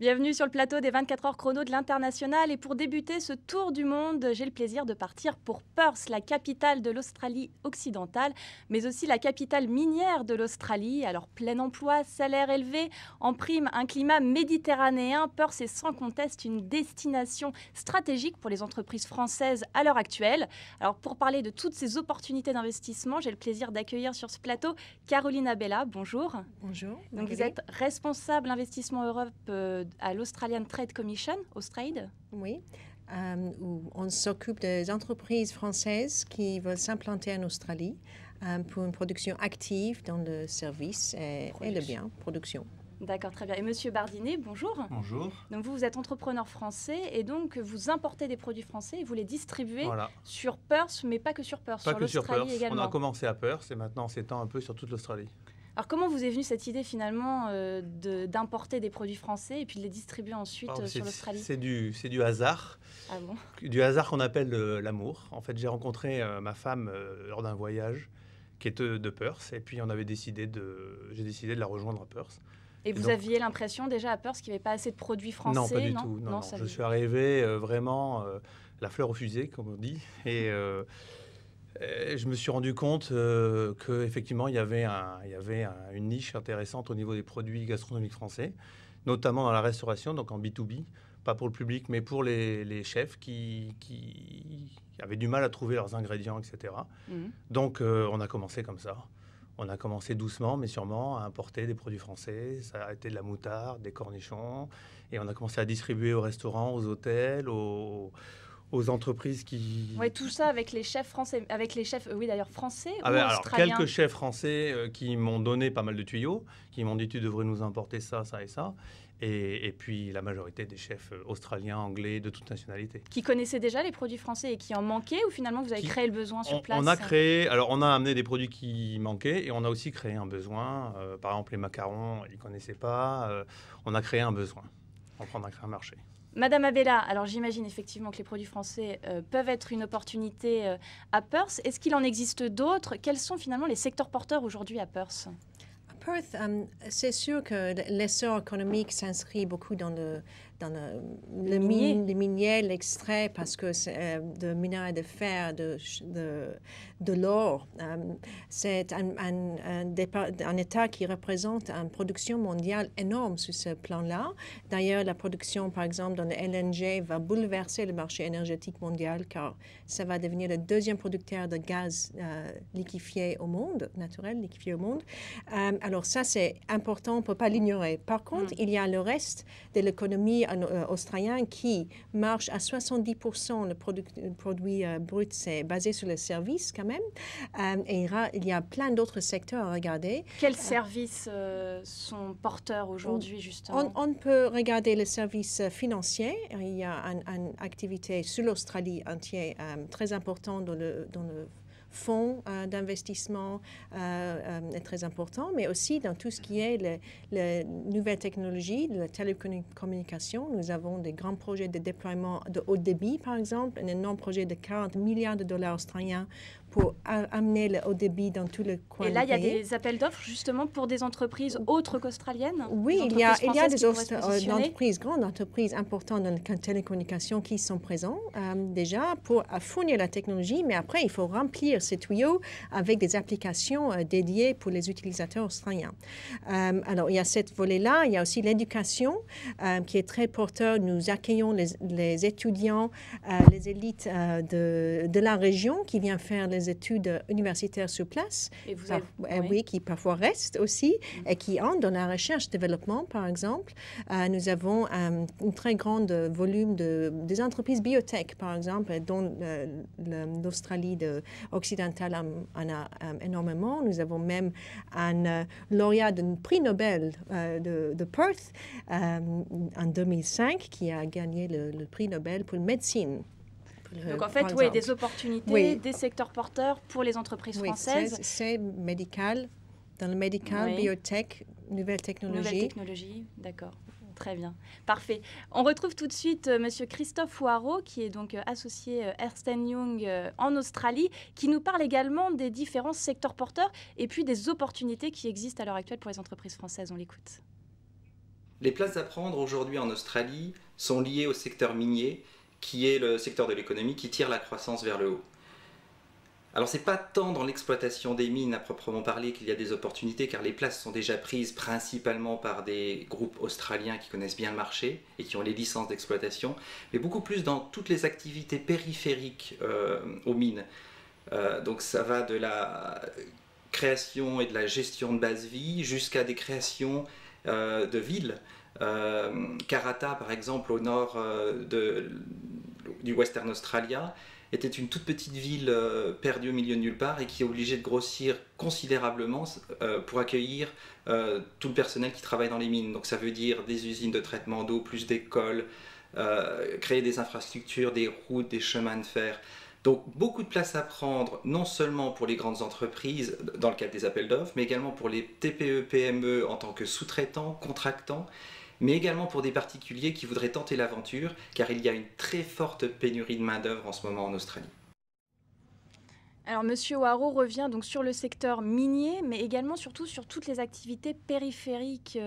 Bienvenue sur le plateau des 24 heures chrono de l'International. Et pour débuter ce tour du monde, j'ai le plaisir de partir pour Perth, la capitale de l'Australie occidentale, mais aussi la capitale minière de l'Australie. Alors plein emploi, salaire élevé, en prime un climat méditerranéen, Perth est sans conteste une destination stratégique pour les entreprises françaises à l'heure actuelle. Alors pour parler de toutes ces opportunités d'investissement, j'ai le plaisir d'accueillir sur ce plateau Caroline Abella. Bonjour. Bonjour. Donc vous êtes responsable investissement Europe à l'Australian Trade Commission, Austrade. Oui, où on s'occupe des entreprises françaises qui veulent s'implanter en Australie pour une production active dans le service et le bien, production. D'accord, très bien. Et Monsieur Bardinet, bonjour. Bonjour. Donc vous êtes entrepreneur français et donc vous importez des produits français et vous les distribuez sur Perth, mais pas que sur Perth, sur l'Australie également. On a commencé à Perth et maintenant on s'étend un peu sur toute l'Australie. Alors comment vous est venue cette idée finalement d'importer des produits français et puis de les distribuer ensuite sur l'Australie? C'est du hasard. Ah bon? Du hasard qu'on appelle l'amour. En fait, j'ai rencontré ma femme lors d'un voyage qui était de Perth et puis j'ai décidé de la rejoindre à Perth. Et vous aviez l'impression déjà à Perth qu'il n'y avait pas assez de produits français? Non, pas du tout. Non. Je suis arrivé vraiment la fleur au fusil, comme on dit. Et je me suis rendu compte qu'effectivement, il y avait une niche intéressante au niveau des produits gastronomiques français, notamment dans la restauration, donc en B2B, pas pour le public, mais pour les chefs qui avaient du mal à trouver leurs ingrédients, etc. Donc, on a commencé comme ça. On a commencé doucement, mais sûrement, à importer des produits français. Ça a été de la moutarde, des cornichons. Et on a commencé à distribuer aux restaurants, aux hôtels, aux entreprises qui... Oui, tout ça avec les chefs français, d'ailleurs français ou alors, australiens. quelques chefs français qui m'ont donné pas mal de tuyaux, qui m'ont dit tu devrais nous importer ça, ça et ça. Et puis la majorité des chefs australiens, anglais, de toute nationalité. Qui connaissaient déjà les produits français et qui en manquaient, ou finalement vous avez créé le besoin sur place? On a amené des produits qui manquaient et on a aussi créé un besoin. Par exemple, les macarons, ils ne connaissaient pas. On a créé un besoin. On a créé un marché. Madame Abella, alors j'imagine effectivement que les produits français peuvent être une opportunité à Perth. Est-ce qu'il en existe d'autres? Quels sont finalement les secteurs porteurs aujourd'hui à Perth? Perth, c'est sûr que l'essor économique s'inscrit beaucoup dans le minier, l'extrait, parce que c'est de minerais de fer, de l'or. C'est un État qui représente une production mondiale énorme sur ce plan-là. D'ailleurs, la production, par exemple, dans le LNG va bouleverser le marché énergétique mondial, car ça va devenir le deuxième producteur de gaz liquéfié au monde, naturel liquéfié au monde. Alors ça, c'est important, on ne peut pas l'ignorer. Par contre, il y a le reste de l'économie australien qui marche à 70%. Le produit brut, c'est basé sur les services quand même. Et il y a plein d'autres secteurs à regarder. Quels services sont porteurs aujourd'hui, justement? On peut regarder les services financiers. Il y a une activité sur l'Australie entière très importante dans le fonds d'investissement est très important, mais aussi dans tout ce qui est les nouvelles technologies, la télécommunication. Nous avons des grands projets de déploiement de haut débit, par exemple, un énorme projet de 40 milliards de dollars australiens pour amener le haut débit dans tout le coin. Et là, il y a des appels d'offres justement pour des entreprises autres qu'australiennes? Oui, il y a des entreprises, grandes entreprises importantes dans la télécommunication qui sont présentes déjà pour fournir la technologie, mais après, il faut remplir ces tuyaux avec des applications dédiées pour les utilisateurs australiens. Alors, il y a cette volet-là. Il y a aussi l'éducation qui est très porteur. Nous accueillons les étudiants, les élites de la région qui viennent faire les études universitaires sur place. Et vous avez, oui, qui parfois restent aussi et qui entrent dans la recherche-développement, par exemple. Nous avons un très grand volume des entreprises biotech, par exemple, dont l'Australie occidentale en a énormément. Nous avons même un lauréat d'un prix Nobel de Perth en 2005 qui a gagné le prix Nobel pour médecine. Donc en fait, oui, des opportunités, des secteurs porteurs pour les entreprises françaises. C'est médical, dans le médical, biotech, nouvelles technologies. Nouvelles technologies, d'accord. Très bien, parfait. On retrouve tout de suite Monsieur Christophe Ouareau, qui est donc associé Ernst & Young en Australie, qui nous parle également des différents secteurs porteurs et puis des opportunités qui existent à l'heure actuelle pour les entreprises françaises. On l'écoute. Les places à prendre aujourd'hui en Australie sont liées au secteur minier, qui est le secteur de l'économie qui tire la croissance vers le haut. Alors c'est pas tant dans l'exploitation des mines à proprement parler qu'il y a des opportunités, car les places sont déjà prises principalement par des groupes australiens qui connaissent bien le marché et qui ont les licences d'exploitation, mais beaucoup plus dans toutes les activités périphériques aux mines. Donc ça va de la création et de la gestion de base vie jusqu'à des créations de villes. Karata, par exemple, au nord du Western Australia, était une toute petite ville perdue au milieu de nulle part et qui est obligée de grossir considérablement pour accueillir tout le personnel qui travaille dans les mines. Donc ça veut dire des usines de traitement d'eau, plus d'écoles, créer des infrastructures, des routes, des chemins de fer. Donc beaucoup de place à prendre, non seulement pour les grandes entreprises dans le cadre des appels d'offres, mais également pour les TPE, PME en tant que sous-traitants, contractants, mais également pour des particuliers qui voudraient tenter l'aventure, car il y a une très forte pénurie de main-d'œuvre en ce moment en Australie. Alors, Monsieur O'Haraud revient donc sur le secteur minier, mais également surtout sur toutes les activités périphériques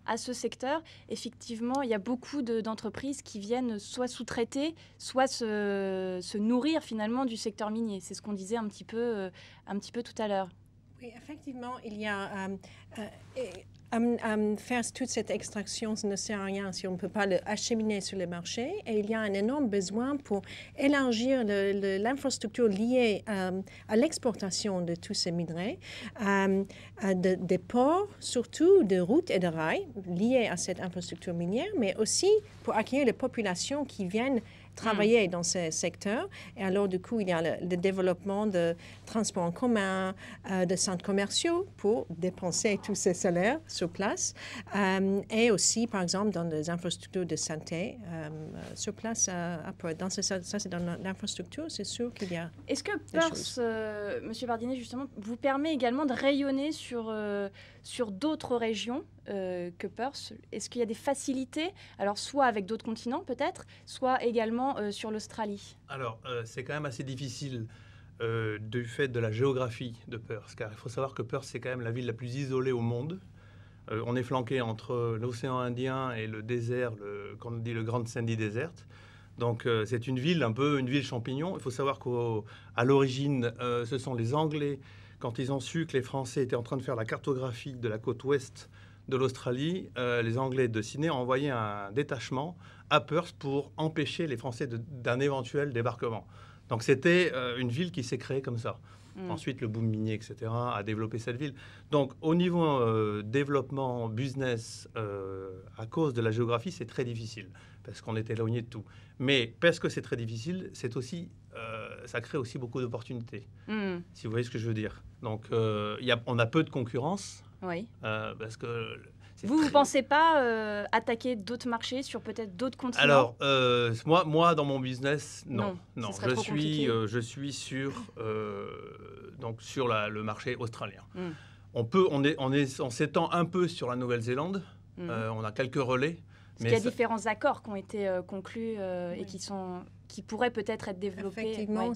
à ce secteur. Effectivement, il y a beaucoup d'entreprises qui viennent soit sous-traiter, soit se nourrir finalement du secteur minier. C'est ce qu'on disait un petit peu tout à l'heure. Oui, effectivement, il y a faire toute cette extraction, ça ne sert à rien si on ne peut pas l'acheminer sur le marché. Et il y a un énorme besoin pour élargir l'infrastructure liée à l'exportation de tous ces minerais, des ports, surtout de routes et de rails liés à cette infrastructure minière, mais aussi pour accueillir les populations qui viennent travailler dans ce secteur. Et alors, du coup, il y a le développement de transports en commun, de centres commerciaux pour dépenser tous ces salaires sur place. Et aussi, par exemple, dans les infrastructures de santé sur place à Perth. Ça, c'est dans l'infrastructure, c'est sûr qu'il y a. Est-ce que Perth, Monsieur Bardinet, justement, vous permet également de rayonner sur d'autres régions que Perth? Est-ce qu'il y a des facilités, alors soit avec d'autres continents peut-être, soit également sur l'Australie? Alors, c'est quand même assez difficile du fait de la géographie de Perth, car il faut savoir que Perth, c'est quand même la ville la plus isolée au monde. On est flanqué entre l'océan Indien et le désert, qu'on dit le Grand Sandy Desert. Donc, c'est une ville, un peu une ville champignon. Il faut savoir qu'à l'origine, ce sont les Anglais, quand ils ont su que les Français étaient en train de faire la cartographie de la côte ouest de l'Australie, les Anglais de Sydney ont envoyé un détachement à Perth pour empêcher les Français d'un éventuel débarquement. Donc c'était une ville qui s'est créée comme ça. Ensuite, le boom minier, etc., a développé cette ville. Donc au niveau développement, business, à cause de la géographie, c'est très difficile, parce qu'on est éloigné de tout. Mais parce que c'est très difficile, c'est aussi, ça crée aussi beaucoup d'opportunités, si vous voyez ce que je veux dire. Donc on a peu de concurrence. Oui. Parce que vous ne pensez pas attaquer d'autres marchés sur peut-être d'autres continents? Alors, moi, dans mon business, non. Je suis sur le marché australien. On s'étend un peu sur la Nouvelle-Zélande. On a quelques relais. Il y a différents accords qui ont été conclus et qui pourraient peut-être être développés. Effectivement,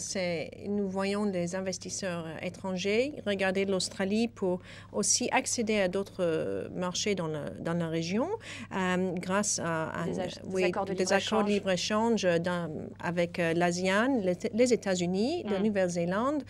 nous voyons des investisseurs étrangers regarder l'Australie pour aussi accéder à d'autres marchés dans la région grâce à des accords de libre-échange avec l'ASEAN, les États-Unis, la Nouvelle-Zélande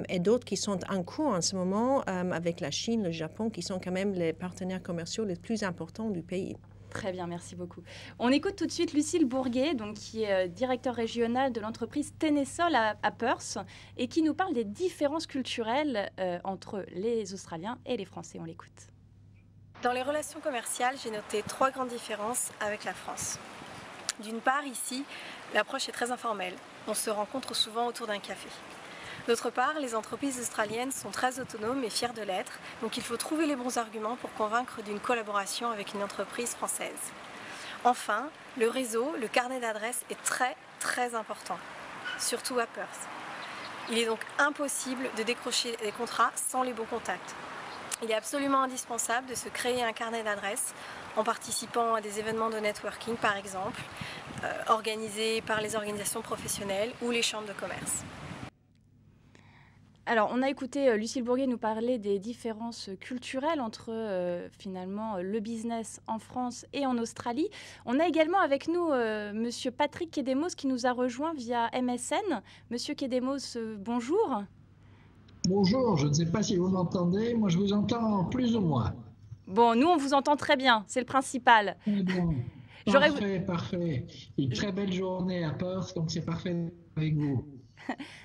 et d'autres qui sont en cours en ce moment avec la Chine, le Japon, qui sont quand même les partenaires commerciaux les plus importants du pays. Très bien, merci beaucoup. On écoute tout de suite Lucille Bourguet, donc, qui est directeur régional de l'entreprise Ténésol à Perth et qui nous parle des différences culturelles entre les Australiens et les Français. On l'écoute. Dans les relations commerciales, j'ai noté 3 grandes différences avec la France. D'une part, ici, l'approche est très informelle. On se rencontre souvent autour d'un café. D'autre part, les entreprises australiennes sont très autonomes et fières de l'être, donc il faut trouver les bons arguments pour convaincre d'une collaboration avec une entreprise française. Enfin, le réseau, le carnet d'adresses est très, très important, surtout à Perth. Il est donc impossible de décrocher des contrats sans les bons contacts. Il est absolument indispensable de se créer un carnet d'adresses en participant à des événements de networking, par exemple, organisés par les organisations professionnelles ou les chambres de commerce. Alors, on a écouté Lucille Bourguet nous parler des différences culturelles entre finalement le business en France et en Australie. On a également avec nous Monsieur Patrick Kedemos qui nous a rejoint via MSN. Monsieur Kedemos, bonjour. Bonjour, je ne sais pas si vous m'entendez. Moi, je vous entends plus ou moins. Bon, nous, on vous entend très bien. C'est le principal. Très bien. Parfait. Une très belle journée à Perth, donc c'est parfait avec vous.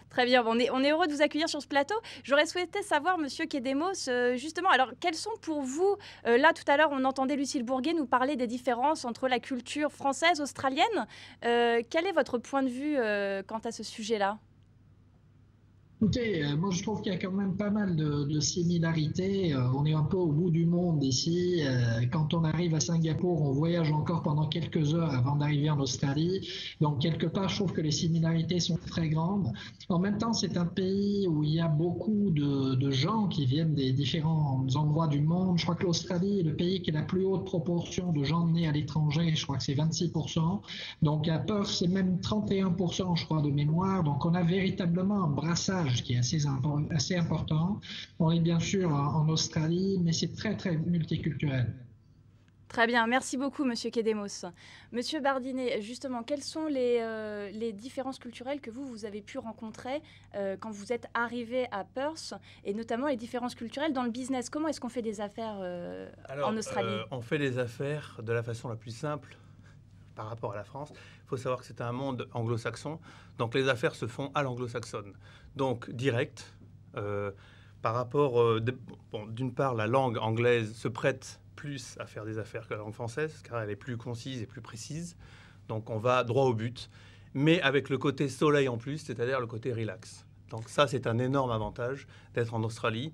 Très bien, on est heureux de vous accueillir sur ce plateau. J'aurais souhaité savoir, Monsieur Kedemos, justement, alors quels sont pour vous, là tout à l'heure on entendait Lucille Bourguet nous parler des différences entre la culture française, australienne. Quel est votre point de vue quant à ce sujet-là ? Écoutez, moi je trouve qu'il y a quand même pas mal de similarités. On est un peu au bout du monde ici. Quand on arrive à Singapour, on voyage encore pendant quelques heures avant d'arriver en Australie. Donc quelque part, je trouve que les similarités sont très grandes. En même temps, c'est un pays où il y a beaucoup de gens qui viennent des différents endroits du monde. Je crois que l'Australie est le pays qui a la plus haute proportion de gens nés à l'étranger. Je crois que c'est 26%. Donc à Perth, c'est même 31%, je crois, de mémoire. Donc on a véritablement un brassage qui est assez important. On est bien sûr en Australie, mais c'est très, très multiculturel. Très bien, merci beaucoup, Monsieur Kedemos. Monsieur Bardinet, justement, quelles sont les différences culturelles que vous avez pu rencontrer quand vous êtes arrivé à Perth, et notamment les différences culturelles dans le business? Comment est-ce qu'on fait des affaires en Australie? On fait des affaires de la façon la plus simple par rapport à la France. Il faut savoir que c'est un monde anglo-saxon, donc les affaires se font à l'anglo-saxonne. Donc direct, par rapport, d'une part, la langue anglaise se prête plus à faire des affaires que la langue française, car elle est plus concise et plus précise. Donc on va droit au but, mais avec le côté soleil en plus, c'est-à-dire le côté relax. Donc ça, c'est un énorme avantage d'être en Australie.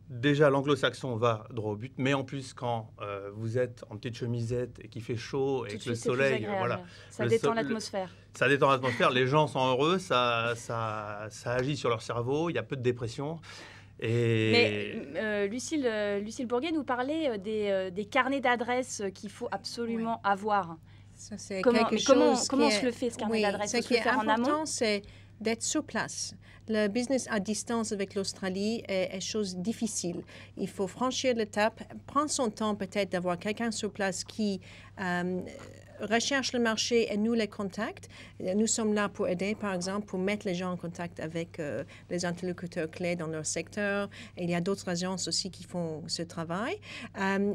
Déjà, l'anglo-saxon va droit au but, mais en plus, quand vous êtes en petite chemisette et qu'il fait chaud et que le soleil, voilà, ça détend l'atmosphère. Ça détend l'atmosphère. Les gens sont heureux, ça agit sur leur cerveau. Il y a peu de dépression. Mais Lucille Bourguet nous parlait des carnets d'adresses qu'il faut absolument avoir. Ça, c'est comment on se le fait, ce carnet d'adresses? Ce qui est important, c'est d'être sur place. Le business à distance avec l'Australie est chose difficile. Il faut franchir l'étape, prendre son temps peut-être d'avoir quelqu'un sur place qui recherche le marché et nous les contacte. Nous sommes là pour aider, par exemple, pour mettre les gens en contact avec les interlocuteurs clés dans leur secteur. Et il y a d'autres agences aussi qui font ce travail.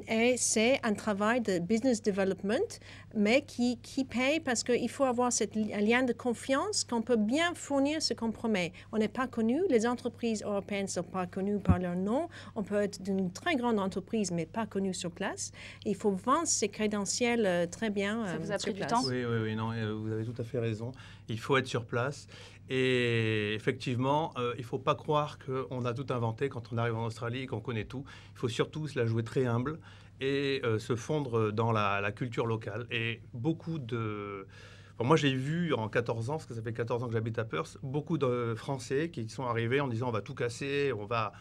Et c'est un travail de business development, mais qui paye parce qu'il faut avoir un lien de confiance qu'on peut bien fournir ce qu'on promet. On n'est pas connu, les entreprises européennes ne sont pas connues par leur nom. On peut être d'une très grande entreprise, mais pas connue sur place. Il faut vendre ses crédentiels très bien. Ça vous a pris du temps? Oui, non, vous avez tout à fait raison. Il faut être sur place. Et effectivement, il ne faut pas croire qu'on a tout inventé quand on arrive en Australie et qu'on connaît tout. Il faut surtout se la jouer très humble et se fondre dans la culture locale. Et beaucoup de... Enfin, moi, j'ai vu en 14 ans, parce que ça fait 14 ans que j'habite à Perth, beaucoup de Français qui sont arrivés en disant on va tout casser, on va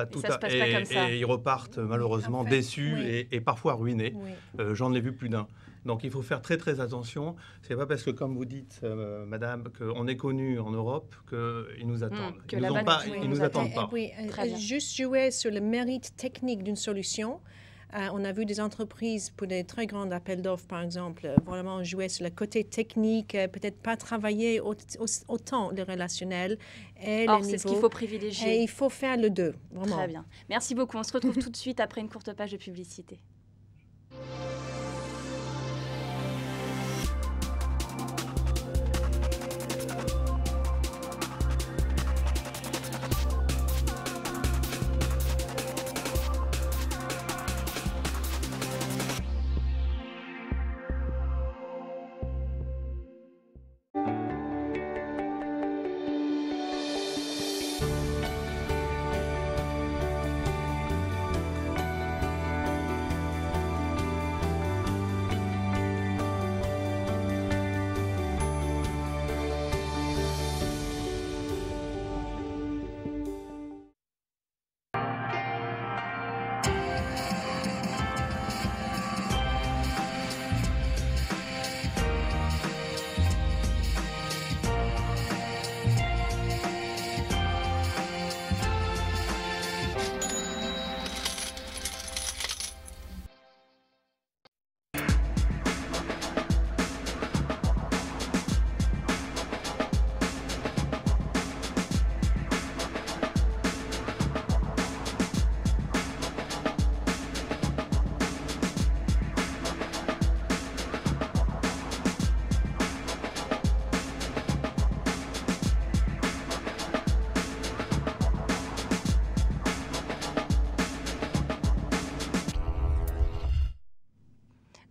tout... Ça se passe pas comme ça. Et ils repartent malheureusement déçus et parfois ruinés. Oui. J'en ai vu plus d'un. Donc il faut faire très très attention. C'est pas parce que, comme vous dites, madame, qu'on est connu en Europe qu'ils nous attendent. Ils nous attendent pas. Oui, juste jouer sur le mérite technique d'une solution. On a vu des entreprises pour des très grands appels d'offres, par exemple, vraiment jouer sur le côté technique, peut-être pas travailler autant le relationnel et le niveau. C'est ce qu'il faut privilégier. Et il faut faire le deux, vraiment. Très bien. Merci beaucoup. On se retrouve tout de suite après une courte page de publicité.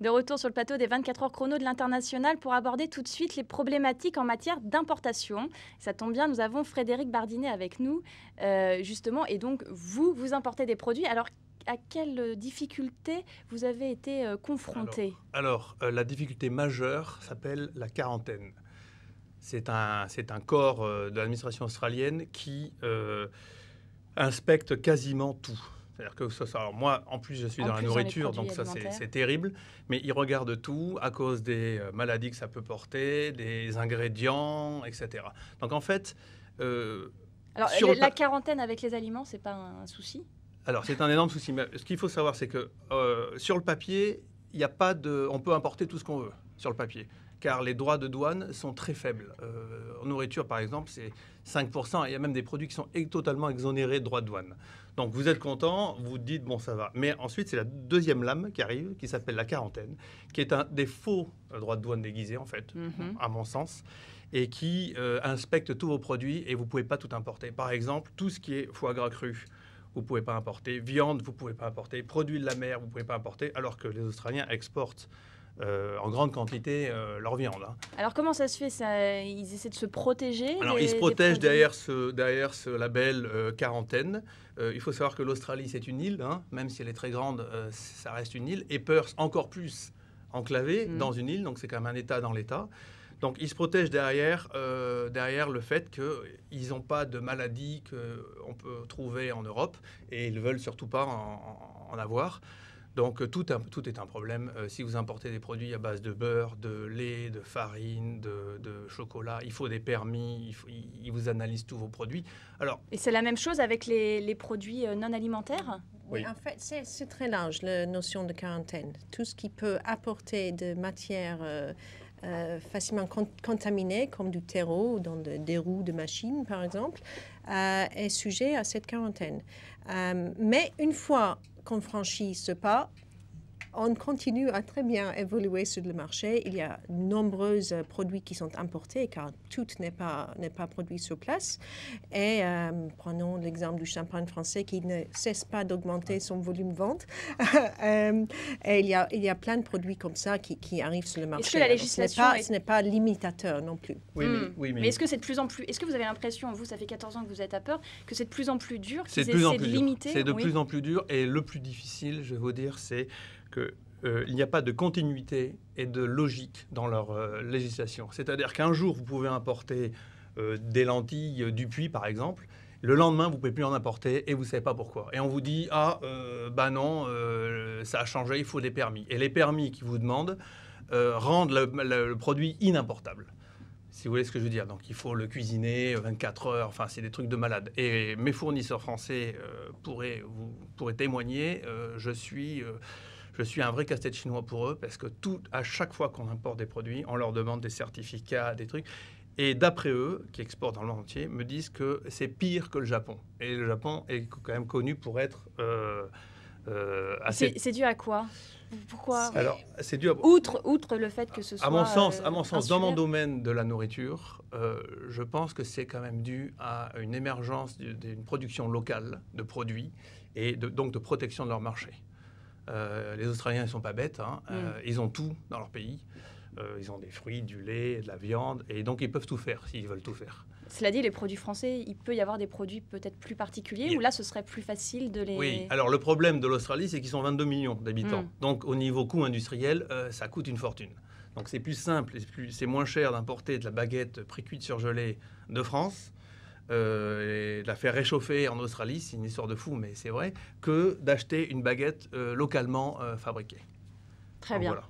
De retour sur le plateau des 24 heures chrono de l'International pour aborder tout de suite les problématiques en matière d'importation. Ça tombe bien, nous avons Frédéric Bardinet avec nous, justement, et donc vous importez des produits. Alors, à quelles difficultés vous avez été confronté? Alors, la difficulté majeure s'appelle la quarantaine. C'est un corps de l'administration australienne qui inspecte quasiment tout. C'est-à-dire que alors moi, en plus, je suis dans la nourriture, donc ça, c'est terrible. Mais ils regardent tout à cause des maladies que ça peut porter, des ingrédients, etc. Donc en fait... alors, la quarantaine avec les aliments, c'est pas un souci? Alors, c'est un énorme souci. Mais ce qu'il faut savoir, c'est que sur le papier, il n'y a pas de... On peut importer tout ce qu'on veut sur le papier, car les droits de douane sont très faibles. En nourriture, par exemple, c'est 5%. Et il y a même des produits qui sont totalement exonérés de droits de douane. Donc, vous êtes content, vous dites, bon, ça va. Mais ensuite, c'est la deuxième lame qui arrive, qui s'appelle la quarantaine, qui est un des faux droits de douane déguisés, en fait, à mon sens, et qui inspecte tous vos produits et vous ne pouvez pas tout importer. Par exemple, tout ce qui est foie gras cru, vous ne pouvez pas importer. Viande, vous ne pouvez pas importer. Produits de la mer, vous ne pouvez pas importer, alors que les Australiens exportent en grande quantité leur viande. Alors comment ça se fait ça? Ils essaient de se protéger? Alors ils se protègent derrière ce label quarantaine. Il faut savoir que l'Australie c'est une île, même si elle est très grande, ça reste une île. Et Perth encore plus enclavé dans une île, donc c'est quand même un État dans l'État. Donc ils se protègent derrière le fait qu'ils n'ont pas de maladie qu'on peut trouver en Europe et ils ne veulent surtout pas en avoir. Donc tout est un problème. Si vous importez des produits à base de beurre, de lait, de farine, de chocolat, il faut des permis, ils vous analysent tous vos produits. Alors, et c'est la même chose avec les produits non alimentaires? Oui, en fait, c'est très large, la notion de quarantaine. Tout ce qui peut apporter de matières facilement contaminées, comme du terreau ou dans des roues de machines, par exemple, est sujet à cette quarantaine. Mais une fois qu'on franchit ce pas, on continue à très bien évoluer sur le marché. Il y a de nombreux produits qui sont importés, car tout n'est pas produit sur place. Et prenons l'exemple du champagne français qui ne cesse pas d'augmenter son volume de vente. Et il y a plein de produits comme ça qui arrivent sur le marché. Est-ce que la législation ce n'est pas limitateur non plus. Mais est-ce que c'est de plus en plus... Est-ce que vous avez l'impression, vous, ça fait 14 ans que vous êtes à Perth, que c'est de plus en plus dur? C'est de plus en plus dur. C'est de plus en plus dur. Et le plus difficile, je vais vous dire, c'est qu'il n'y a pas de continuité et de logique dans leur législation. C'est-à-dire qu'un jour, vous pouvez importer des lentilles du Puy, par exemple. Le lendemain, vous ne pouvez plus en importer et vous ne savez pas pourquoi. Et on vous dit, non, ça a changé, il faut des permis. Et les permis qu'ils vous demandent rendent le produit inimportable. Si vous voyez ce que je veux dire. Donc, il faut le cuisiner 24 heures. Enfin, c'est des trucs de malade. Et mes fournisseurs français pourraient témoigner. Je suis un vrai casse-tête chinois pour eux parce que à chaque fois qu'on importe des produits, on leur demande des certificats, des trucs. Et d'après eux, qui exportent dans le monde entier, me disent que c'est pire que le Japon. Et le Japon est quand même connu pour être assez... C'est dû à quoi? Pourquoi? Alors, c'est dû à... Outre le fait que ce soit... À mon sens, dans mon domaine de la nourriture, je pense que c'est quand même dû à une émergence d'une production locale de produits et donc de protection de leur marché. Les Australiens, ils ne sont pas bêtes. Ils ont tout dans leur pays. Ils ont des fruits, du lait, de la viande. Et donc, ils peuvent tout faire s'ils veulent tout faire. Cela dit, les produits français, il peut y avoir des produits peut-être plus particuliers, ou là, ce serait plus facile de les... Oui, alors le problème de l'Australie, c'est qu'ils sont 22 millions d'habitants. Donc, au niveau coût industriel, ça coûte une fortune. Donc, c'est plus simple, c'est moins cher d'importer de la baguette pré-cuite surgelée de France, et de la faire réchauffer en Australie, c'est une histoire de fou, mais c'est vrai, que d'acheter une baguette localement fabriquée. Très bien. Voilà.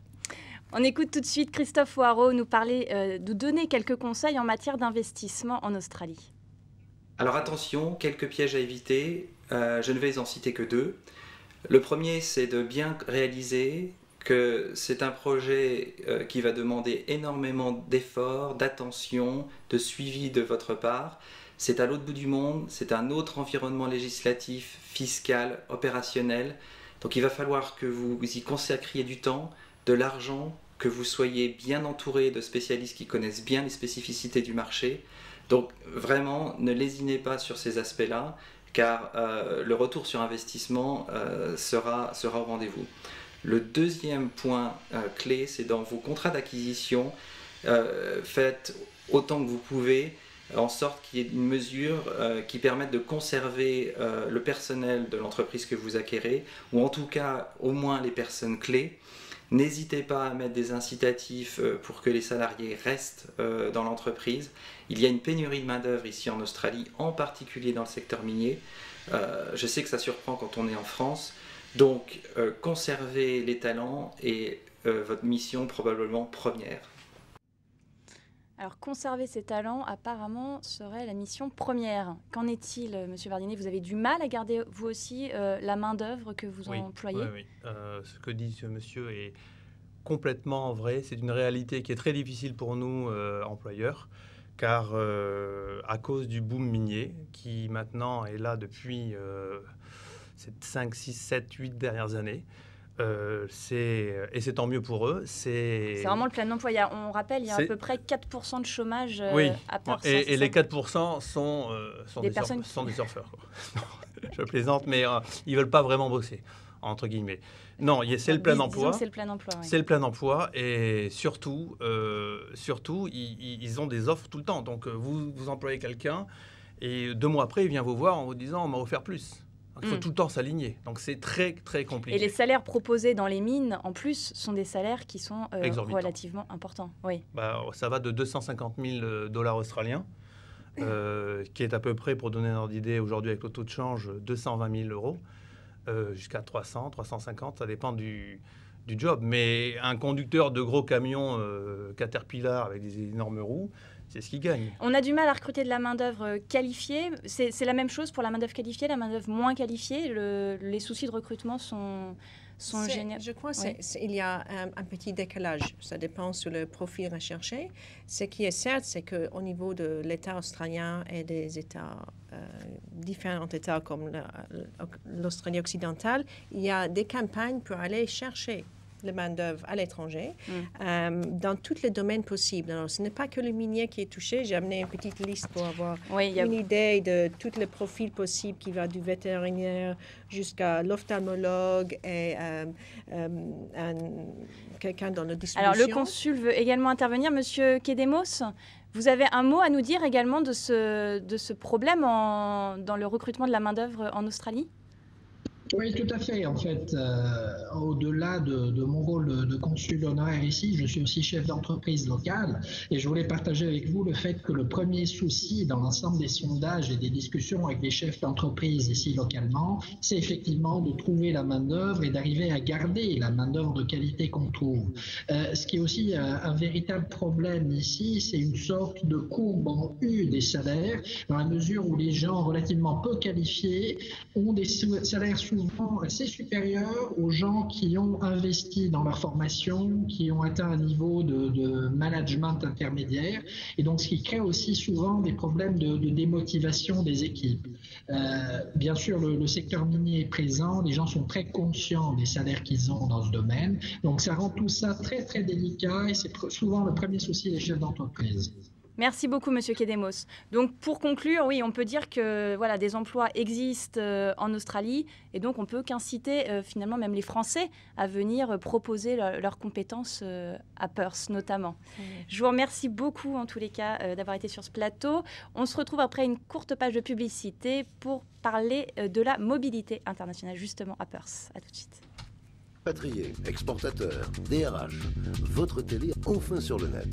On écoute tout de suite Christophe Hoareau nous donner quelques conseils en matière d'investissement en Australie. Alors attention, quelques pièges à éviter. Je ne vais en citer que 2. Le premier, c'est de bien réaliser que c'est un projet qui va demander énormément d'efforts, d'attention, de suivi de votre part. C'est à l'autre bout du monde, c'est un autre environnement législatif, fiscal, opérationnel. Donc il va falloir que vous y consacriez du temps, de l'argent, que vous soyez bien entouré de spécialistes qui connaissent bien les spécificités du marché. Donc vraiment, ne lésinez pas sur ces aspects-là, car le retour sur investissement sera au rendez-vous. Le deuxième point clé, c'est dans vos contrats d'acquisition, faites autant que vous pouvez en sorte qu'il y ait une mesure qui permette de conserver le personnel de l'entreprise que vous acquérez, ou en tout cas au moins les personnes clés. N'hésitez pas à mettre des incitatifs pour que les salariés restent dans l'entreprise. Il y a une pénurie de main-d'œuvre ici en Australie, en particulier dans le secteur minier. Je sais que ça surprend quand on est en France. Donc, conserver les talents est votre mission probablement première. Alors, conserver ces talents, apparemment, serait la mission première. Qu'en est-il, Monsieur Vardinet? Vous avez du mal à garder, vous aussi, la main-d'œuvre que vous employez? Oui. Ce que dit ce monsieur est complètement vrai. C'est une réalité qui est très difficile pour nous, employeurs, car à cause du boom minier, qui maintenant est là depuis ces 5, 6, 7, 8 dernières années, et c'est tant mieux pour eux. C'est vraiment le plein emploi. On rappelle, il y a à peu près 4% de chômage à Perth. Et les 4% sont des surfeurs. Je plaisante, mais ils ne veulent pas vraiment bosser, entre guillemets. Non, c'est le plein emploi. C'est le plein emploi. Oui. C'est le plein emploi, et surtout, ils ont des offres tout le temps. Donc, vous employez quelqu'un, et 2 mois après, il vient vous voir en vous disant « on m'a offert plus ». Il faut tout le temps s'aligner. Donc, c'est très, très compliqué. Et les salaires proposés dans les mines, en plus, sont des salaires qui sont relativement importants. Oui. Ça va de 250 000 dollars australiens, qui est à peu près, pour donner un ordre d'idée, aujourd'hui avec le taux de change, 220 000 euros, jusqu'à 300, 350, ça dépend du job. Mais un conducteur de gros camions Caterpillar avec des énormes roues, c'est ce qui gagne. On a du mal à recruter de la main-d'œuvre qualifiée. C'est la même chose pour la main-d'œuvre qualifiée, la main-d'œuvre moins qualifiée. Les soucis de recrutement sont généraux. Je crois qu'il y a un petit décalage. Ça dépend sur le profil recherché. Ce qui est certain, c'est qu'au niveau de l'État australien et des États, différents États comme l'Australie occidentale, il y a des campagnes pour aller chercher la main-d'œuvre à l'étranger, dans tous les domaines possibles. Alors, ce n'est pas que le minier qui est touché. J'ai amené une petite liste pour avoir une idée de tous les profils possibles qui va du vétérinaire jusqu'à l'ophtalmologue et quelqu'un dans la distribution. Alors, le consul veut également intervenir. Monsieur Kedemos, vous avez un mot à nous dire également de ce problème dans le recrutement de la main-d'œuvre en Australie? Oui, tout à fait. En fait, au-delà de mon rôle de consul honoraire ici, je suis aussi chef d'entreprise locale, et je voulais partager avec vous le fait que le premier souci dans l'ensemble des sondages et des discussions avec les chefs d'entreprise ici localement, c'est effectivement de trouver la main-d'œuvre et d'arriver à garder la main-d'œuvre de qualité qu'on trouve. Ce qui est aussi un véritable problème ici, c'est une sorte de courbe en U des salaires, dans la mesure où les gens relativement peu qualifiés ont des salaires souvent assez supérieurs aux gens qui ont investi dans leur formation, qui ont atteint un niveau de management intermédiaire, et donc ce qui crée aussi souvent des problèmes de démotivation des équipes. Bien sûr, le secteur minier est présent, les gens sont très conscients des salaires qu'ils ont dans ce domaine, donc ça rend tout ça très très délicat, et c'est souvent le premier souci des chefs d'entreprise. Merci beaucoup, Monsieur Kedemos. Donc, pour conclure, oui, on peut dire que des emplois existent en Australie, et donc on peut qu'inciter finalement même les Français à venir proposer leurs compétences à Perth notamment. Je vous remercie beaucoup en tous les cas d'avoir été sur ce plateau. On se retrouve après une courte page de publicité pour parler de la mobilité internationale justement à Perth. À tout de suite. Expatriés, exportateurs, DRH, votre télé enfin sur le net.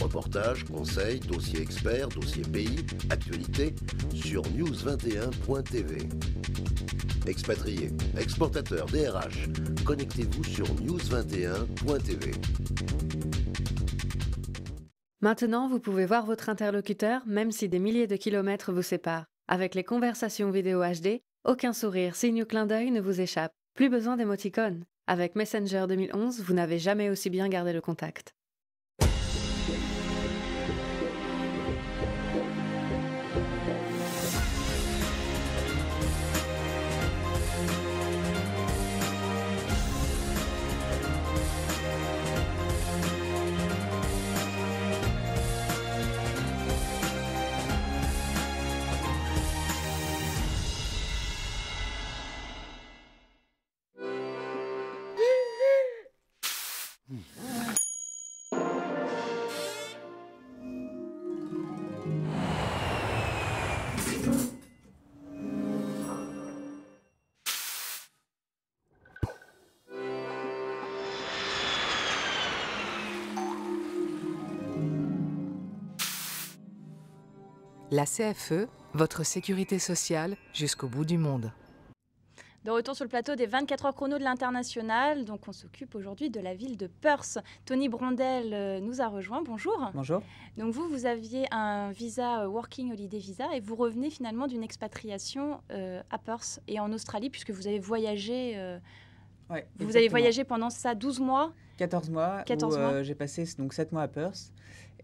Reportages, conseils, dossiers experts, dossiers pays, actualités sur news21.tv. Expatriés, exportateurs, DRH, connectez-vous sur news21.tv. Maintenant, vous pouvez voir votre interlocuteur même si des milliers de kilomètres vous séparent. Avec les conversations vidéo HD, aucun sourire, signe ou clin d'œil ne vous échappe. Plus besoin d'émoticônes. Avec Messenger 2011, vous n'avez jamais aussi bien gardé le contact. La CFE, votre sécurité sociale jusqu'au bout du monde. De retour sur le plateau des 24 heures chrono de l'International. Donc, on s'occupe aujourd'hui de la ville de Perth. Tony Brondel nous a rejoint. Bonjour. Bonjour. Donc, vous aviez un visa Working Holiday Visa et vous revenez finalement d'une expatriation à Perth et en Australie puisque vous avez voyagé. Ouais, vous avez voyagé pendant ça 12 mois 14 mois. 14 mois. J'ai passé donc 7 mois à Perth.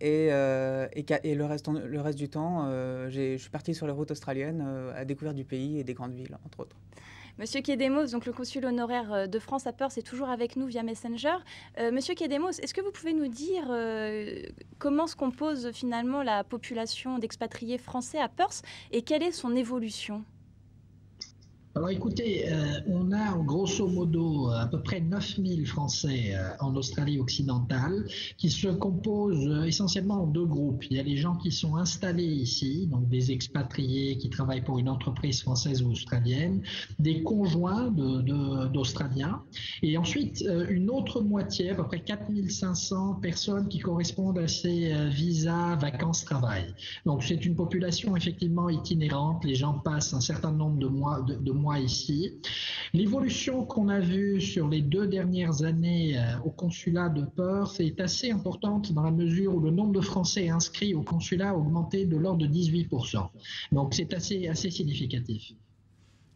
Et le reste du temps, je suis parti sur les routes australiennes à découvrir du pays et des grandes villes, entre autres. Monsieur Kedemos, donc le consul honoraire de France à Perth, est toujours avec nous via Messenger. Monsieur Kedemos, est-ce que vous pouvez nous dire comment se compose finalement la population d'expatriés français à Perth et quelle est son évolution ? Alors écoutez, on a grosso modo à peu près 9000 Français en Australie occidentale qui se composent essentiellement en deux groupes. Il y a les gens qui sont installés ici, donc des expatriés qui travaillent pour une entreprise française ou australienne, des conjoints d'Australiens, et ensuite une autre moitié, à peu près 4500 personnes qui correspondent à ces visas vacances-travail. Donc c'est une population effectivement itinérante, les gens passent un certain nombre de mois ici. L'évolution qu'on a vue sur les 2 dernières années au consulat de Perth est assez importante dans la mesure où le nombre de Français inscrits au consulat a augmenté de l'ordre de 18%. Donc c'est assez significatif.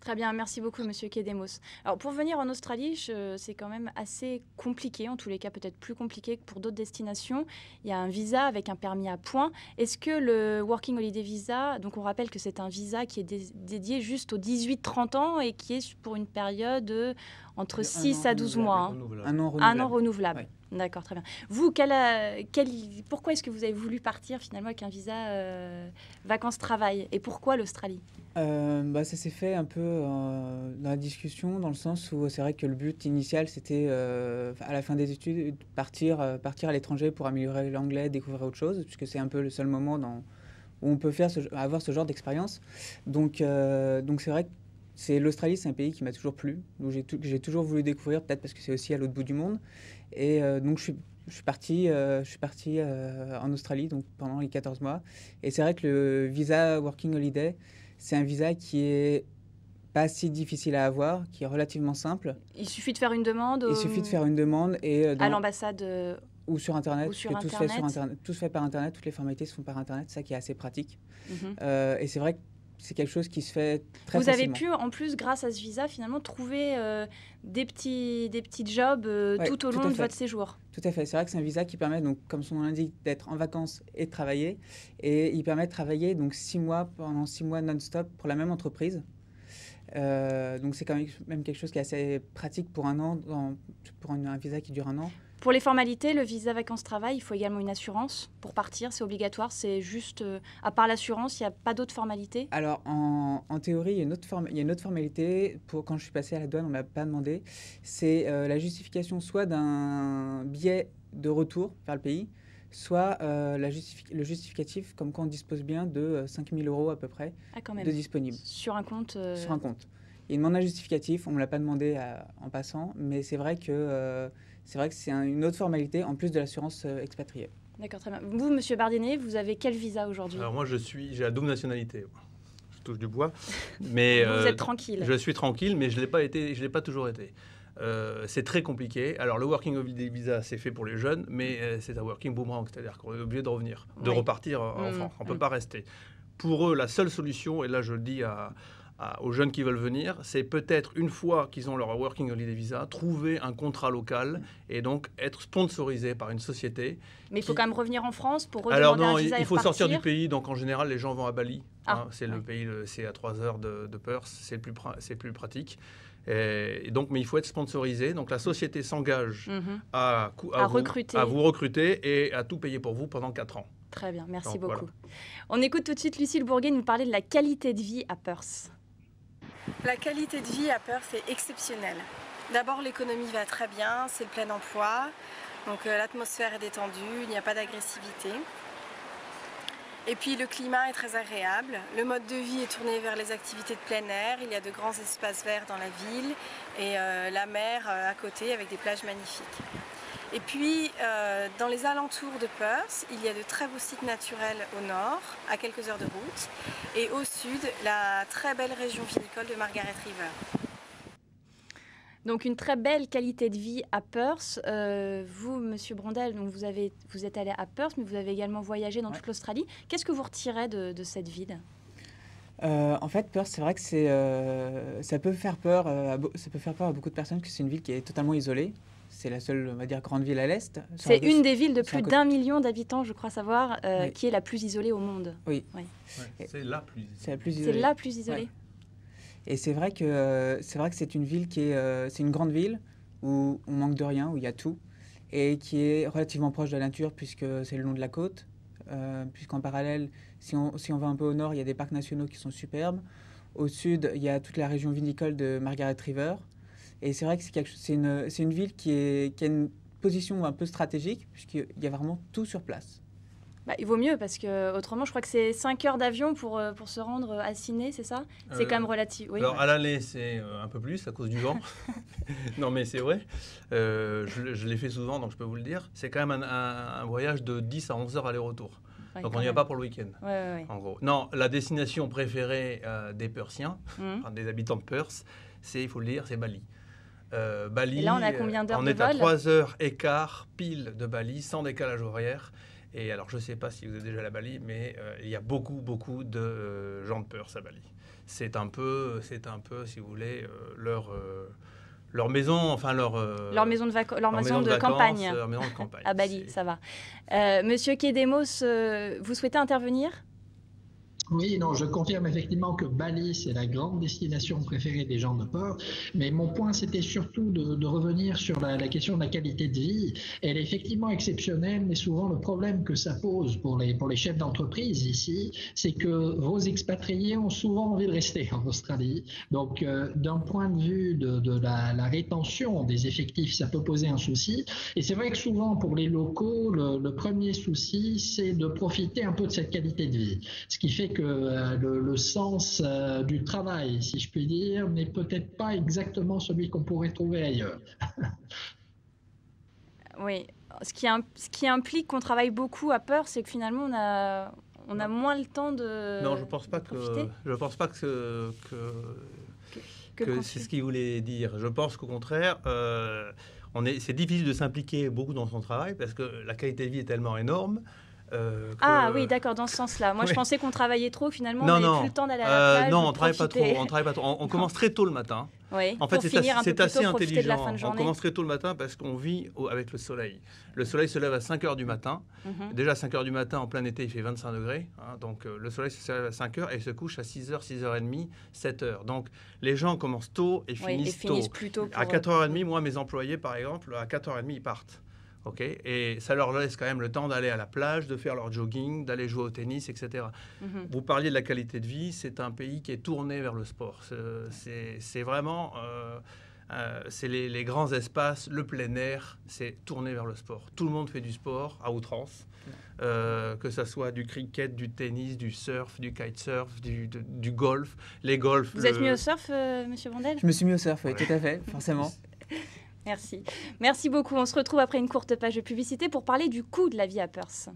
Très bien, merci beaucoup Monsieur Kedemos. Alors pour venir en Australie, c'est quand même assez compliqué, en tous les cas peut-être plus compliqué que pour d'autres destinations. Il y a un visa avec un permis à points. Est-ce que le Working Holiday Visa, donc on rappelle que c'est un visa qui est dédié juste aux 18-30 ans et qui est pour une période entre 6 à 12 mois. Un an renouvelable. Un an renouvelable. Ouais. D'accord, très bien. Vous, pourquoi est-ce que vous avez voulu partir finalement avec un visa vacances-travail et pourquoi l'Australie ? Ça s'est fait un peu dans la discussion, dans le sens où c'est vrai que le but initial, c'était à la fin des études, partir à l'étranger pour améliorer l'anglais, découvrir autre chose, puisque c'est un peu le seul moment où on peut avoir ce genre d'expérience. Donc c'est vrai que l'Australie, c'est un pays qui m'a toujours plu, donc j'ai toujours voulu découvrir, peut-être parce que c'est aussi à l'autre bout du monde. Et donc je suis parti en Australie donc pendant les 14 mois. Et c'est vrai que le visa Working Holiday, c'est un visa qui est pas si difficile à avoir, qui est relativement simple. Il suffit de faire une demande. Il suffit de faire une demande à l'ambassade ou sur Internet. Tout se fait sur Internet. Tout se fait par Internet. Toutes les formalités se font par Internet. Ça qui est assez pratique. Et c'est vrai que c'est quelque chose qui se fait très facilement. Vous avez pu, en plus, grâce à ce visa, finalement, trouver des petits jobs tout au long de votre séjour. Tout à fait. C'est vrai que c'est un visa qui permet, donc, comme son nom l'indique, d'être en vacances et de travailler. Et il permet de travailler donc, pendant 6 mois non-stop pour la même entreprise. Donc c'est quand même quelque chose qui est assez pratique pour un an, pour un visa qui dure un an. Pour les formalités, le visa vacances-travail, il faut également une assurance pour partir, c'est obligatoire, c'est juste, à part l'assurance, il n'y a pas d'autres formalités ? Alors, en théorie, il y a une autre formalité, quand je suis passé à la douane, on ne m'a pas demandé, c'est la justification soit d'un billet de retour vers le pays, soit le justificatif comme quoi on dispose bien de 5 000 € à peu près de disponibles. Sur un compte Sur un compte. Il demande un justificatif, on ne me l'a pas demandé en passant, mais c'est vrai que c'est une autre formalité en plus de l'assurance expatriée. D'accord, très bien. Vous, Monsieur Bardinet, vous avez quel visa aujourd'hui ? Alors moi, j'ai la double nationalité. Je touche du bois. Mais, vous êtes tranquille. Je suis tranquille, mais je l'ai pas toujours été. C'est très compliqué. Alors, le Working Holiday Visa, c'est fait pour les jeunes, mais c'est un working boomerang, c'est-à-dire qu'on est obligé de revenir, de repartir en France. On ne peut pas rester. Pour eux, la seule solution, et là je le dis aux jeunes qui veulent venir, c'est peut-être une fois qu'ils ont leur Working Holiday Visa, trouver un contrat local et donc être sponsorisé par une société. Mais il faut quand même revenir en France pour redemander un visa et repartir. Il faut sortir du pays. Donc en général, les gens vont à Bali. C'est le pays, c'est à 3 heures de Perth, c'est le plus pratique. Et donc, mais il faut être sponsorisé. Donc la société s'engage à vous recruter et à tout payer pour vous pendant 4 ans. Très bien, merci beaucoup. Voilà. On écoute tout de suite Lucille Bourguet nous parler de la qualité de vie à Perth. La qualité de vie à Perth est exceptionnelle. D'abord, l'économie va très bien, c'est le plein emploi, donc l'atmosphère est détendue, il n'y a pas d'agressivité. Et puis le climat est très agréable, le mode de vie est tourné vers les activités de plein air, il y a de grands espaces verts dans la ville et la mer à côté avec des plages magnifiques. Et puis, dans les alentours de Perth, il y a de très beaux sites naturels au nord, à quelques heures de route, et au sud, la très belle région vinicole de Margaret River. Donc une très belle qualité de vie à Perth. Vous, Monsieur Brondel, donc vous êtes allé à Perth, mais vous avez également voyagé dans toute l'Australie. Qu'est-ce que vous retirez de cette ville ? En fait, Perth, c'est vrai que ça peut faire peur à beaucoup de personnes, que c'est une ville qui est totalement isolée. C'est la seule, on va dire, grande ville à l'est. C'est une des villes de plus d'1 million d'habitants, je crois savoir, qui est la plus isolée au monde. Oui. C'est la plus isolée. C'est la plus isolée. Ouais. Et c'est vrai que c'est une ville c'est une grande ville où on manque de rien, où il y a tout, et qui est relativement proche de la nature puisque c'est le long de la côte. Puisqu'en parallèle, si on va un peu au nord, il y a des parcs nationaux qui sont superbes. Au sud, il y a toute la région vinicole de Margaret River. Et c'est vrai que c'est une ville qui a une position un peu stratégique, puisqu'il y a vraiment tout sur place. Bah, il vaut mieux, parce que autrement, je crois que c'est 5 heures d'avion pour se rendre à Sydney, c'est ça ? C'est quand même relatif. Oui. Alors, à l'aller, c'est un peu plus à cause du vent. Non, mais c'est vrai. Je l'ai fait souvent, donc je peux vous le dire. C'est quand même un voyage de 10 à 11 heures aller-retour. Ouais, donc, on n'y va pas pour le week-end, en gros. Non, la destination préférée des Perthiens, des habitants de Perth, il faut le dire, c'est Bali. Bali. Et là, on a combien d'heures de vol ? On est à 3h15 pile de Bali, sans décalage horaire. Et alors, je ne sais pas si vous êtes déjà à Bali, mais il y a beaucoup de gens de Perth à Bali. C'est un peu, si vous voulez, leur maison, enfin leur maison de campagne. Leur maison de campagne. À Bali, ça va. Monsieur Kedemos, vous souhaitez intervenir ? Oui, non, je confirme effectivement que Bali, c'est la grande destination préférée des gens de Perth. Mais mon point, c'était surtout de revenir sur la question de la qualité de vie. Elle est effectivement exceptionnelle, mais souvent le problème que ça pose pour les chefs d'entreprise ici, c'est que vos expatriés ont souvent envie de rester en Australie. Donc, d'un point de vue de la rétention des effectifs, ça peut poser un souci. Et c'est vrai que souvent, pour les locaux, le premier souci, c'est de profiter un peu de cette qualité de vie. Ce qui fait que le sens du travail, si je puis dire, n'est peut-être pas exactement celui qu'on pourrait trouver ailleurs. Oui, ce qui implique qu'on travaille beaucoup à Perth, c'est que finalement on a moins le temps de. Non, je pense pas que c'est ce qu'il voulait dire. Je pense qu'au contraire, c'est difficile de s'impliquer beaucoup dans son travail parce que la qualité de vie est tellement énorme. Ah oui, d'accord, dans ce sens-là. Moi, je pensais qu'on travaillait trop, finalement, on n'avait plus le temps d'aller à la plage. Non, on ne travaille pas trop. On commence très tôt le matin. Oui, en fait, c'est assez intelligent. De la fin de journée. On commence très tôt le matin parce qu'on vit avec le soleil. Le soleil se lève à 5 h du matin. Déjà, à 5 h du matin, en plein été, il fait 25 degrés. Donc, le soleil se lève à 5 h et il se couche à 6 h, 6h30, 7 h. Donc, les gens commencent tôt et finissent tôt. Plus tôt à 4h30, moi, mes employés, par exemple, à 4h30, ils partent. Okay. Et ça leur laisse quand même le temps d'aller à la plage, de faire leur jogging, d'aller jouer au tennis, etc. Vous parliez de la qualité de vie, c'est un pays qui est tourné vers le sport. C'est vraiment... c'est les grands espaces, le plein air, c'est tourné vers le sport. Tout le monde fait du sport à outrance, que ce soit du cricket, du tennis, du surf, du kitesurf, du golf. Les golfs... Vous êtes mis au surf, Monsieur Brondel ? Je me suis mis au surf, oui, tout à fait, forcément. Merci. Merci beaucoup. On se retrouve après une courte page de publicité pour parler du coût de la vie à Perth.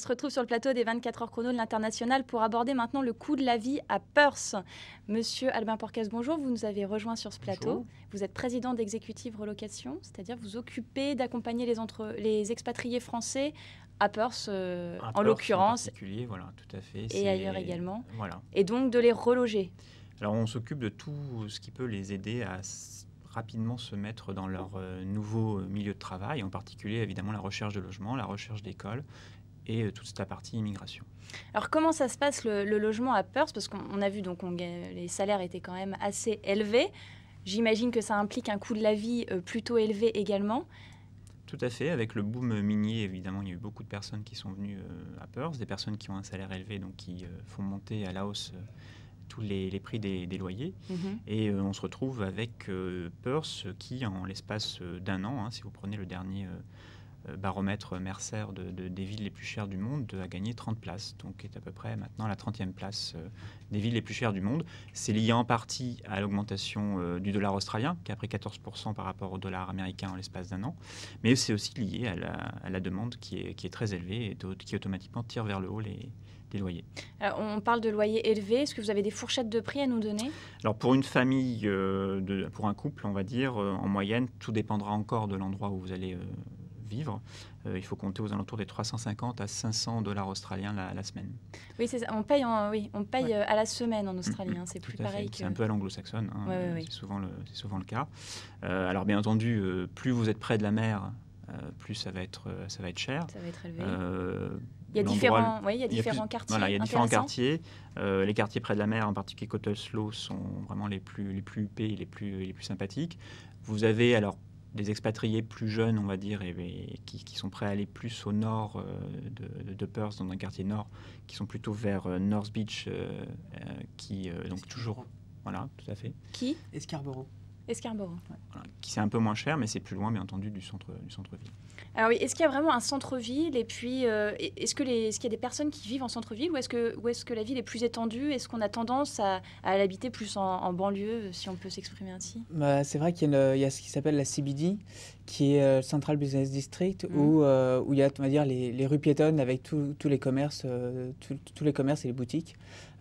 se retrouve sur le plateau des 24 heures chrono de l'International pour aborder maintenant le coût de la vie à Perth. Monsieur Albin Porcas, bonjour. Vous nous avez rejoint sur ce plateau. Bonjour. Vous êtes président d'Executive Relocation, c'est-à-dire vous occupez d'accompagner les expatriés français à Perth, en l'occurrence. En particulier, voilà, tout à fait. Et ailleurs également. Voilà. Et donc de les reloger. Alors on s'occupe de tout ce qui peut les aider à rapidement se mettre dans leur nouveau milieu de travail, en particulier évidemment la recherche de logement, la recherche d'école et toute la partie immigration. Alors comment ça se passe le logement à Perth? Parce qu'on a vu donc les salaires étaient quand même assez élevés. J'imagine que ça implique un coût de la vie plutôt élevé également. Tout à fait. Avec le boom minier, évidemment, il y a eu beaucoup de personnes qui sont venues à Perth, des personnes qui ont un salaire élevé, donc qui font monter à la hausse tous les prix des loyers. Et on se retrouve avec Perth qui, en l'espace d'un an, si vous prenez le dernier baromètre Mercer des villes les plus chères du monde, a gagné 30 places, donc est à peu près maintenant à la 30e place des villes les plus chères du monde. C'est lié en partie à l'augmentation du dollar australien, qui a pris 14% par rapport au dollar américain en l'espace d'un an, mais c'est aussi lié à la demande qui est très élevée et qui automatiquement tire vers le haut les loyers. Alors, on parle de loyers élevés. Est-ce que vous avez des fourchettes de prix à nous donner? Alors pour une famille, pour un couple, on va dire, en moyenne, tout dépendra encore de l'endroit où vous allez vivre. Il faut compter aux alentours des 350 à 500 dollars australiens la semaine. Oui, c'est ça. On paye à la semaine en Australie. C'est plus pareil que... C'est un peu à l'anglo-saxonne. Oui. C'est souvent le cas. Alors bien entendu, plus vous êtes près de la mer, plus ça va être cher. Ça va être élevé. Il y a différents quartiers. Voilà, il y a différents quartiers. Les quartiers près de la mer, en particulier Cottesloe, sont vraiment les plus huppés et les plus sympathiques. Vous avez alors des expatriés plus jeunes, on va dire, et qui sont prêts à aller plus au nord de Perth, dans un quartier nord, qui sont plutôt vers North Beach, donc toujours... Voilà, tout à fait. Qui? Escarborough. Escarborough. Voilà, qui c'est un peu moins cher, mais c'est plus loin, bien entendu, du centre-ville. Alors oui, est-ce qu'il y a vraiment un centre-ville? Et puis, est-ce qu'il y a des personnes qui vivent en centre-ville, ou est-ce que la ville est plus étendue? Est-ce qu'on a tendance à l'habiter plus en banlieue, si on peut s'exprimer ainsi? C'est vrai qu'il y a ce qui s'appelle la CBD, qui est Central Business District, où il y a, on va dire, les rues piétonnes avec tous les commerces, tous les commerces et les boutiques.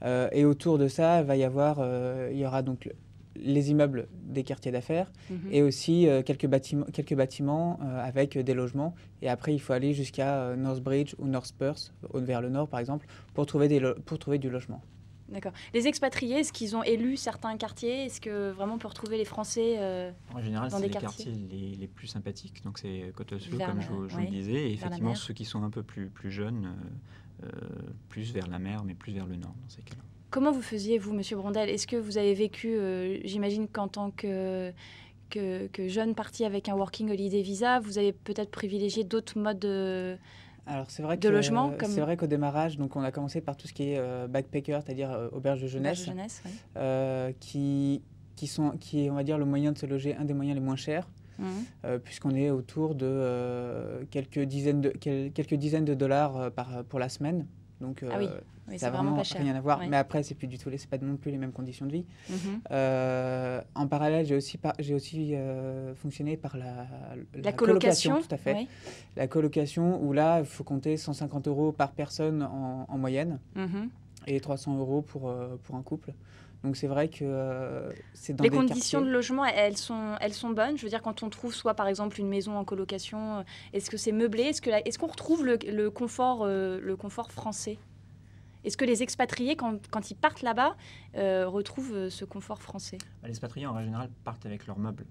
Et autour de ça, il y aura donc les immeubles des quartiers d'affaires et aussi quelques bâtiments avec des logements. Et après, il faut aller jusqu'à Northbridge ou North Perth, vers le nord par exemple, pour trouver du logement. D'accord. Les expatriés, est-ce qu'ils ont élu certains quartiers? Est-ce que vraiment on peut retrouver les Français en général, dans c'est des les quartiers les plus sympathiques. Donc c'est Cottesloe, comme je vous le disais. Et effectivement, ceux qui sont un peu plus jeunes, plus vers la mer, mais plus vers le nord dans ces cas-là. Comment vous faisiez, vous, Monsieur Brondel? Est-ce que vous avez vécu, j'imagine qu'en tant que jeune parti avec un Working Holiday Visa, vous avez peut-être privilégié d'autres modes de logement C'est vrai qu'au démarrage, donc on a commencé par tout ce qui est backpacker, c'est-à-dire auberge de jeunesse, qui est, on va dire, le moyen de se loger, un des moyens les moins chers. Puisqu'on est autour de quelques dizaines de dollars pour la semaine. Donc, ça n'a vraiment rien à voir. Mais après, c'est pas non plus les mêmes conditions de vie. En parallèle, j'ai aussi fonctionné par la colocation. Tout à fait. Oui. La colocation, où là, il faut compter 150 € par personne en moyenne et 300 € pour un couple. Donc c'est vrai que c'est dans les des conditions quartiers... de logement, elles sont bonnes. Je veux dire, quand on trouve soit par exemple une maison en colocation, est-ce que c'est meublé? Est-ce qu'on retrouve le confort français? Est-ce que les expatriés, quand ils partent là-bas, retrouvent ce confort français? Les expatriés, en général, partent avec leurs meubles.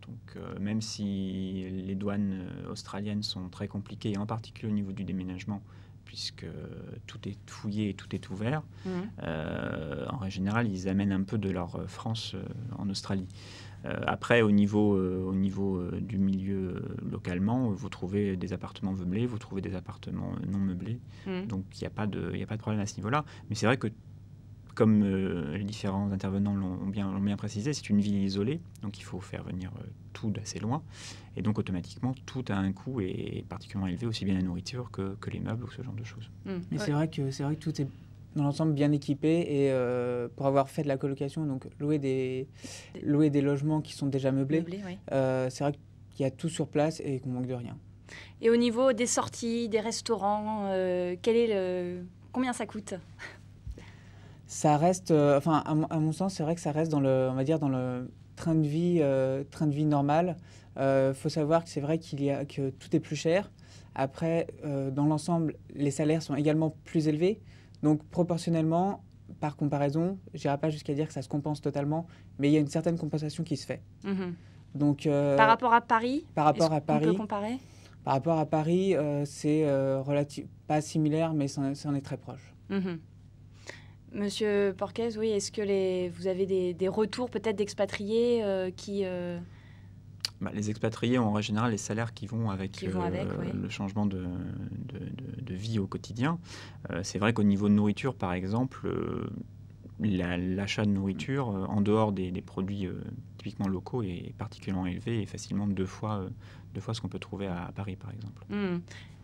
Donc, même si les douanes australiennes sont très compliquées, en particulier au niveau du déménagement, puisque tout est fouillé et tout est ouvert, en général, ils amènent un peu de leur France en Australie. Après, au niveau du milieu localement, vous trouvez des appartements meublés, vous trouvez des appartements non meublés. Donc, il n'y a pas de problème à ce niveau-là. Mais c'est vrai que, comme les différents intervenants l'ont bien précisé, c'est une ville isolée. Donc, il faut faire venir tout d'assez loin. Et donc, automatiquement, tout a un coût et est particulièrement élevé, aussi bien la nourriture que les meubles ou ce genre de choses. Mais c'est vrai que tout est dans l'ensemble bien équipé et pour avoir fait de la colocation, donc louer des logements qui sont déjà meublés, c'est vrai qu'il y a tout sur place et qu'on manque de rien. Et au niveau des sorties, des restaurants, combien ça coûte? Ça reste, enfin, à mon sens, c'est vrai que ça reste dans le, on va dire, dans le train de vie normal. Faut savoir que c'est vrai que tout est plus cher. Après, dans l'ensemble, les salaires sont également plus élevés. Donc, proportionnellement, par comparaison, je n'irai pas jusqu'à dire que ça se compense totalement, mais il y a une certaine compensation qui se fait. Donc, par rapport à Paris, on peut comparer? Par rapport à Paris, c'est pas similaire, mais ça en est très proche. Monsieur Porquez, oui, est-ce que vous avez des retours peut-être d'expatriés qui... Les expatriés ont en général les salaires qui vont avec, oui. le changement de vie au quotidien. C'est vrai qu'au niveau de nourriture, par exemple, l'achat de nourriture, en dehors des produits typiquement locaux, est particulièrement élevé et facilement deux fois ce qu'on peut trouver à Paris, par exemple.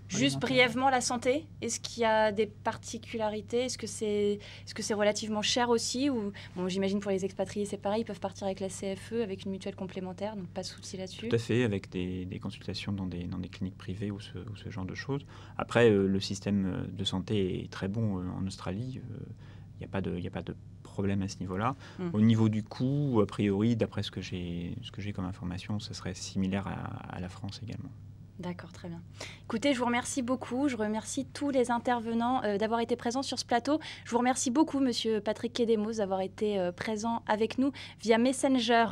Juste brièvement, la santé, est-ce qu'il y a des particularités? Est-ce que c'est relativement cher aussi? Ou, bon, j'imagine pour les expatriés, c'est pareil, ils peuvent partir avec la CFE, avec une mutuelle complémentaire, donc pas de souci là-dessus. Tout à fait, avec des consultations dans des cliniques privées ou ce genre de choses. Après, le système de santé est très bon en Australie. Il n'y a pas de problème à ce niveau-là. Au niveau du coût, a priori, d'après ce que j'ai comme information, ce serait similaire à la France également. D'accord, très bien. Écoutez, je vous remercie beaucoup. Je remercie tous les intervenants d'avoir été présents sur ce plateau. Je vous remercie beaucoup, Monsieur Patrick Kedemos, d'avoir été présent avec nous via Messenger.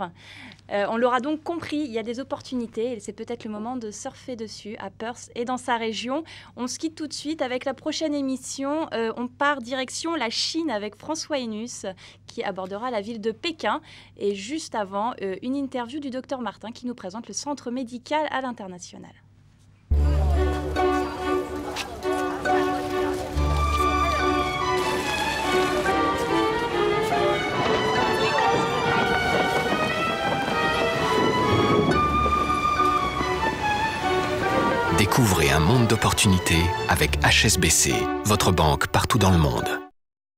On l'aura donc compris, il y a des opportunités et c'est peut-être le moment de surfer dessus à Perth et dans sa région. On se quitte tout de suite avec la prochaine émission. On part direction la Chine avec François Henus qui abordera la ville de Pékin. Et juste avant, une interview du docteur Martin qui nous présente le centre médical à l'international. Découvrez un monde d'opportunités avec HSBC, votre banque partout dans le monde.